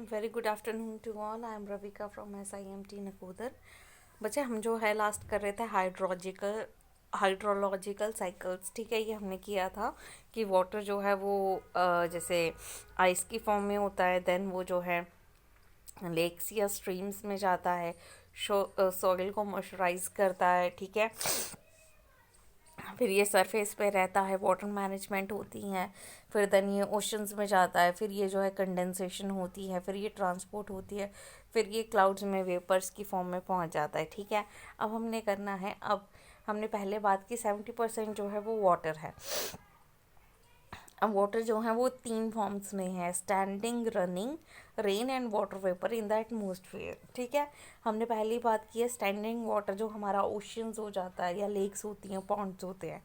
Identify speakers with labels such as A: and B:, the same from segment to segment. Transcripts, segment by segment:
A: Very good afternoon to all. I am Ravika from SIMT Nakodar. बच्चे हम जो है लास्ट कर रहे थे हाइड्रोलॉजिकल साइकिल्स। ठीक है, ये हमने किया था कि वाटर जो है वो जैसे आइस की फॉर्म में होता है, देन वो जो है लेक्स या स्ट्रीम्स में जाता है, सॉइल को मॉइस्चराइज करता है। ठीक है, फिर ये सरफेस पे रहता है, वाटर मैनेजमेंट होती हैं, फिर देन ये ओशंस में जाता है, फिर ये जो है कंडेंसेशन होती है, फिर ये ट्रांसपोर्ट होती है, फिर ये क्लाउड्स में वेपर्स की फॉर्म में पहुंच जाता है। ठीक है, अब हमने करना है, अब हमने पहले बात की 70% जो है वो वाटर है। अब वाटर जो है वो 3 फॉर्म्स में है, standing, running, rain and water vapour in the atmosphere. ठीक है, हमने पहली बात की है स्टैंडिंग वाटर, जो हमारा ओशियंस हो जाता है या लेक्स होती हैं, पॉन्ड्स होते हैं।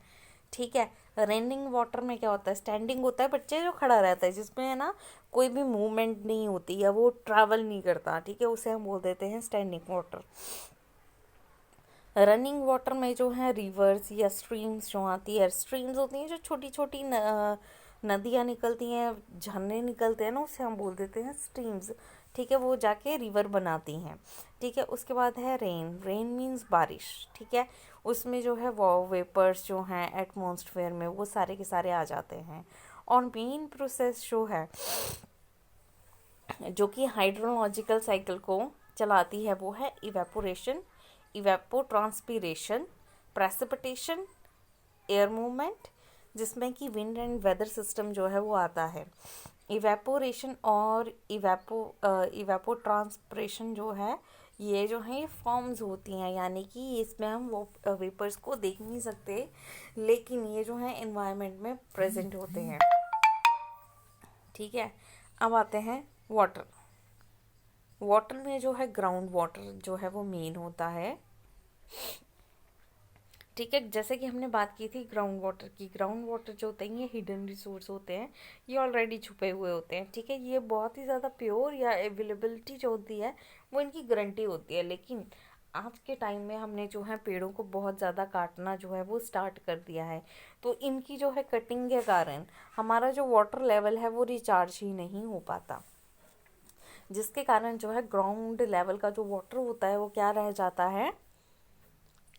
A: ठीक है, रेनिंग वाटर में क्या होता है, स्टैंडिंग होता है बच्चे जो खड़ा रहता है, जिसमें है ना कोई भी मूवमेंट नहीं होती या वो ट्रैवल नहीं करता। ठीक है, उसे हम बोल देते हैं स्टैंडिंग वाटर। रनिंग वाटर में जो है रिवर्स या स्ट्रीम्स जो आती है, स्ट्रीम्स होती हैं जो छोटी छोटी नदियाँ निकलती हैं, झरने निकलते हैं ना, उसे हम बोल देते हैं स्ट्रीम्स। ठीक है, वो जाके रिवर बनाती हैं। ठीक है, उसके बाद है रेन। रेन मीन्स बारिश। ठीक है, उसमें जो है वो वेपर्स जो हैं एटमॉस्फेयर में, वो सारे के सारे आ जाते हैं। और मेन प्रोसेस जो है जो कि हाइड्रोलॉजिकल साइकिल को चलाती है, वो है इवेपोरेशन, इवेपोट्रांसपीरेशन, प्रेसिपिटेशन, एयर मूवमेंट, जिसमें कि विंड एंड वेदर सिस्टम जो है वो आता है। इवेपोरेशन और इवेपोट्रांसपिरेशन जो है, ये जो है ये फॉर्म्स होती हैं, यानी कि इसमें हम वो वेपर्स को देख नहीं सकते, लेकिन ये जो है एनवायरनमेंट में प्रेजेंट होते हैं। ठीक है, अब आते हैं वाटर। वाटर में जो है ग्राउंड वाटर जो है वो मेन होता है। ठीक है, जैसे कि हमने बात की थी ग्राउंड वाटर की। ग्राउंड वाटर जो होते हैं ये हिडन रिसोर्स होते हैं, ये ऑलरेडी छुपे हुए होते हैं। ठीक है, ये बहुत ही ज़्यादा प्योर या अवेलेबिलिटी जो होती है वो इनकी गारंटी होती है। लेकिन आज के टाइम में हमने जो है पेड़ों को बहुत ज़्यादा काटना जो है वो स्टार्ट कर दिया है, तो इनकी जो है कटिंग के कारण हमारा जो वाटर लेवल है वो रिचार्ज ही नहीं हो पाता, जिसके कारण जो है ग्राउंड लेवल का जो वाटर होता है वो क्या रह जाता है,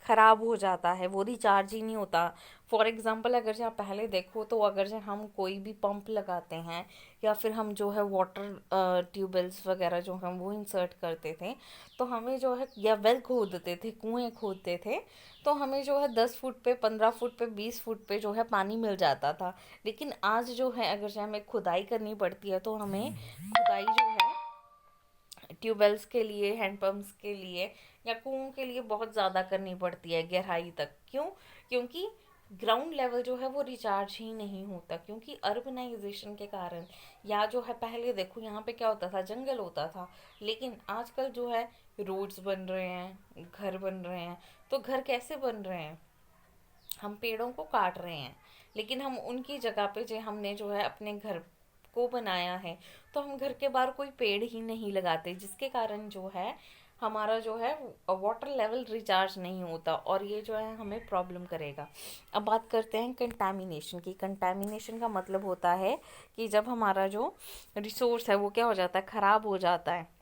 A: ख़राब हो जाता है, वो रिचार्ज ही नहीं होता। फॉर एग्ज़ाम्पल अगर जो आप पहले देखो, तो अगर जो हम कोई भी पंप लगाते हैं या फिर हम जो है वाटर ट्यूबवेल्स वगैरह जो हम वो इंसर्ट करते थे, तो हमें जो है या वेल खोदते थे, कुएं खोदते थे, तो हमें जो है 10 फुट पे, 15 फुट पे, 20 फुट पे जो है पानी मिल जाता था। लेकिन आज जो है अगर जो हमें खुदाई करनी पड़ती है, तो हमें खुदाई जो है ट्यूबवेल्स के लिए, हैंडपम्प्स के लिए या कुओं के लिए बहुत ज़्यादा करनी पड़ती है, गहराई तक। क्यों? क्योंकि ग्राउंड लेवल जो है वो रिचार्ज ही नहीं होता, क्योंकि अर्बनाइजेशन के कारण। या जो है पहले देखो यहाँ पे क्या होता था, जंगल होता था, लेकिन आजकल जो है रोड्स बन रहे हैं, घर बन रहे हैं। तो घर कैसे बन रहे हैं, हम पेड़ों को काट रहे हैं, लेकिन हम उनकी जगह पे जो हमने जो है अपने घर को बनाया है, तो हम घर के बाहर कोई पेड़ ही नहीं लगाते, जिसके कारण जो है हमारा जो है वाटर लेवल रिचार्ज नहीं होता, और ये जो है हमें प्रॉब्लम करेगा। अब बात करते हैं कंटामिनेशन की। कंटामिनेशन का मतलब होता है कि जब हमारा जो रिसोर्स है वो क्या हो जाता है, ख़राब हो जाता है,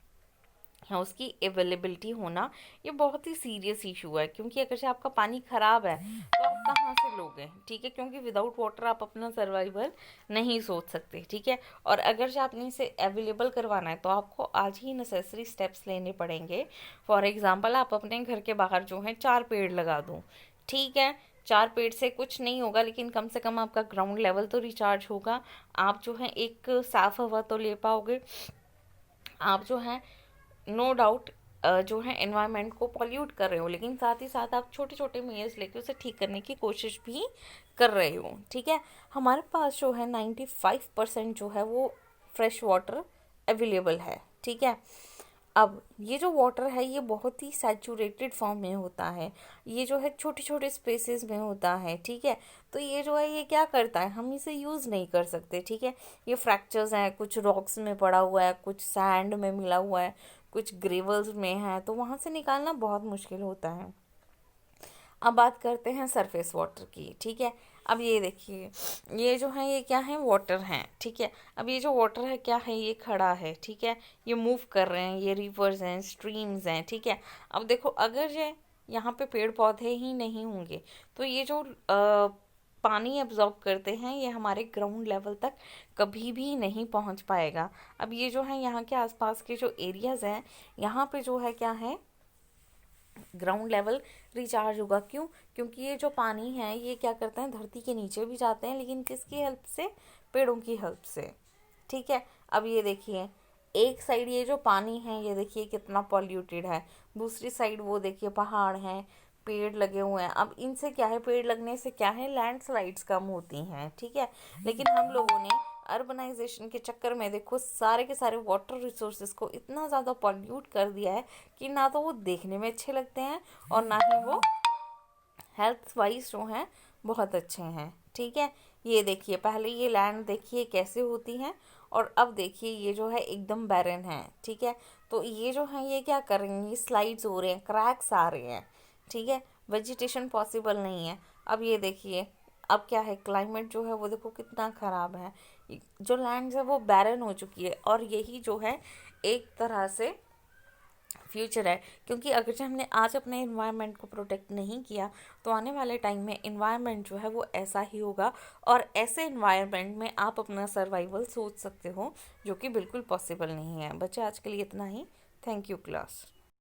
A: हाँ, उसकी अवेलेबिलिटी होना, ये बहुत ही सीरियस इशू है। क्योंकि अगर से आपका पानी ख़राब है तो आप कहाँ से लोगे। ठीक है, क्योंकि विदाउट वाटर आप अपना सर्वाइवल नहीं सोच सकते। ठीक है, और अगर से आपने इसे अवेलेबल करवाना है तो आपको आज ही नेसेसरी स्टेप्स लेने पड़ेंगे। फॉर एग्जांपल आप अपने घर के बाहर जो है 4 पेड़ लगा दो। ठीक है, 4 पेड़ से कुछ नहीं होगा, लेकिन कम से कम आपका ग्राउंड लेवल तो रिचार्ज होगा, आप जो है एक साफ हवा तो ले पाओगे, आप जो है नो डाउट जो है एनवायरनमेंट को पॉल्यूट कर रहे हो, लेकिन साथ ही साथ आप छोटे छोटे मेजर्स लेके उसे ठीक करने की कोशिश भी कर रहे हो। ठीक है, हमारे पास जो है 95% जो है वो फ्रेश वाटर अवेलेबल है। ठीक है, अब ये जो वाटर है ये बहुत ही सैचुरेटेड फॉर्म में होता है, ये जो है छोटे छोटे स्पेसेस में होता है। ठीक है, तो ये जो है ये क्या करता है, हम इसे यूज़ नहीं कर सकते। ठीक है, ये फ्रैक्चर्स हैं, कुछ रॉक्स में पड़ा हुआ है, कुछ सैंड में मिला हुआ है, कुछ ग्रेवल्स में है, तो वहाँ से निकालना बहुत मुश्किल होता है। अब बात करते हैं सरफेस वाटर की। ठीक है, अब ये देखिए, ये जो है ये क्या है, वाटर है, ठीक है। अब ये जो वाटर है क्या है, ये खड़ा है, ठीक है, ये मूव कर रहे हैं, ये रिवर्स हैं, स्ट्रीम्स हैं, ठीक है। अब देखो अगर ये यहाँ पे पेड़ पौधे ही नहीं होंगे तो ये जो पानी एब्जॉर्ब करते हैं ये हमारे ग्राउंड लेवल तक कभी भी नहीं पहुंच पाएगा। अब ये जो है यहाँ के आसपास के जो एरियाज हैं, यहाँ पे जो है क्या है, ग्राउंड लेवल रिचार्ज होगा। क्यों? क्योंकि ये जो पानी है ये क्या करते हैं, धरती के नीचे भी जाते हैं, लेकिन किसकी हेल्प से, पेड़ों की हेल्प से, ठीक है। अब ये देखिए, एक साइड ये जो पानी है ये देखिए कितना पॉल्यूटेड है, दूसरी साइड वो देखिए पहाड़ हैं, पेड़ लगे हुए हैं। अब इनसे क्या है, पेड़ लगने से क्या है, लैंडस्लाइड्स कम होती हैं, ठीक है। लेकिन हम लोगों ने अर्बनाइजेशन के चक्कर में देखो सारे के सारे वाटर रिसोर्सेज को इतना ज़्यादा पॉल्यूट कर दिया है कि ना तो वो देखने में अच्छे लगते हैं और ना ही वो हेल्थ वाइज जो हैं बहुत अच्छे हैं, ठीक है। ये देखिए, पहले ये लैंड देखिए कैसे होती हैं और अब देखिए ये जो है एकदम बैरन है, ठीक है। तो ये जो है ये क्या कर रही हैं, ये स्लाइड्स हो रहे हैं, क्रैक्स आ रहे हैं, ठीक है, वेजिटेशन पॉसिबल नहीं है। अब ये देखिए, अब क्या है, क्लाइमेट जो है वो देखो कितना ख़राब है, जो लैंड्स है वो बैरन हो चुकी है और यही जो है एक तरह से फ्यूचर है। क्योंकि अगर जो हमने आज अपने इन्वायरमेंट को प्रोटेक्ट नहीं किया तो आने वाले टाइम में इन्वायरमेंट जो है वो ऐसा ही होगा और ऐसे इन्वायरमेंट में आप अपना सर्वाइवल सोच सकते हो, जो कि बिल्कुल पॉसिबल नहीं है। बच्चे आज के लिए इतना ही। Thank you class.